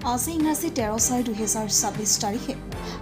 আজি ইংৰাজী 13/6/2026 তাৰিখে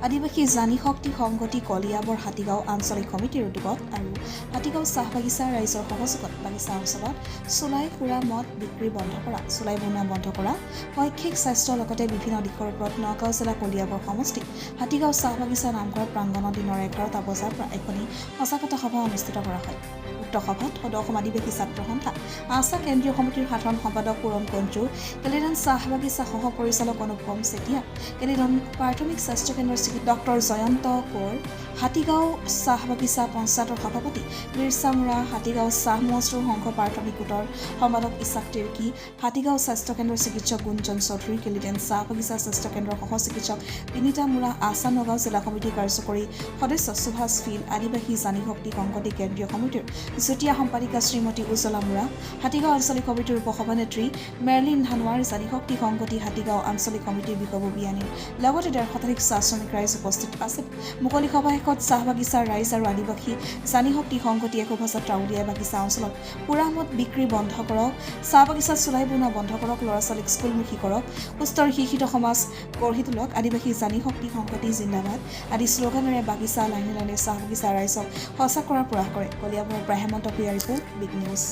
আদিবাসী জানি শক্তি সংগঠি কলিয়াবৰ হাতীগাঁও আঞ্চলিক সমিতিৰ উদ্যোগত আৰু হাতীগাঁও চাহ বাগিচা ৰাইজৰ সহযোগত বাগিচা অঞ্চলত চুলাই সুৰা মদ বিক্ৰী বন্ধ কৰা, চুলাই বনোৱা বন্ধ কৰা, শৈক্ষিক স্বাস্থ্যৰ লগতে বিভিন্ন দিশৰ ওপৰত নগাঁও জিলা কলিয়াবৰ সমষ্টি হাতীগাঁও চাহ বাগিচা নামঘৰ প্ৰাংগণত দিনৰ 11টা বজাৰ পৰা এখনি সজাগতা সভা অনুষ্ঠিত কৰা হয়। উক্ত সভাত সদৌ অসম আদিবাসী ছাত্ৰ সন্থা আছা কেন্দ্ৰীয় সমিতিৰ সাধাৰণ সম্পাদক পূৰণ কঞ্জু, কেলিডন চাহ বাগিচা সহ পৰিচালক অনুপম চেতিয়া, কেলিডন প্ৰাথমিক স্বাস্থ্য কেন্দ্ৰৰ চিকিৎসক ডক্টৰ জয়ন্ত কোঁৱৰ, হাতীগাঁও চাহ বাগিচা পঞ্চায়তৰ সভাপতি বীৰছা মুৰা, হাতীগাঁও চাহ মজদুৰ সংঘ প্ৰাথমিক গোটৰ সম্পাদক ইছাক তিৰ্কি, হাতীগাঁও স্বাস্থ্য কেন্দ্ৰৰ চিকিৎসক গুঞ্জন চৌধুৰী, কেলিডন চাহ বাগিচা স্বাস্থ্য কেন্দ্ৰৰ সহ চিকিৎসক বিনীতা মুৰা, আছা নগাঁও জিলা সমিতিৰ কাৰ্যকৰী সদস্য সুভাষ ফিল, আদিবাসী জানি শক্তি সংগঠি কেন্দ্ৰীয় সমিতিৰ যুটীয়া সম্পাদিকা শ্ৰীমতী উজ্জ্বলা মুৰা, হাতীগাঁও আঞ্চলিক সমিতিৰ উপসভানেত্ৰী মেৰলিন ধানোৱাৰ, জানি শক্তি সংগঠি হাতীগাঁও আঞ্চলিক সমিতিৰ বিষয়ববী বিয়ানীৰ লগতে 1.5 শতাধিক চাহ শ্ৰমিক ৰাইজ উপস্থিত আছিল। মুকলি সভা শেষত চাহ বাগিচাৰ ৰাইজ আৰু আদিবাসী জানি শক্তি সংগঠিয়ে শোভাযাত্ৰা উলিয়াই বাগিচা অঞ্চলত পুৰা মদ বিক্ৰী বন্ধ কৰক, চাহ বাগিচাত চুলাই বনোৱা বন্ধ কৰক, ল'ৰা ছোৱালীক স্কুলমুখী কৰক, সুস্থ শিক্ষিত সমাজ গঢ়ি তোলক, আদিবাসী জানি শক্তি সংগঠি জিন্দাবাদ আদি শ্লোগানেৰে বাগিচা লাইনে লাইনে চাহ বাগিচা ৰাইজক সজাগ কৰাৰ প্ৰয়াস কৰে। কলিয়াবৰৰ পৰা Hemanta Priya report, big news.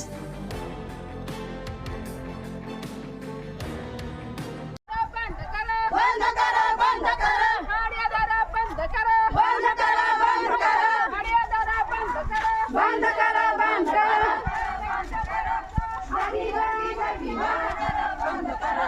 बंद करो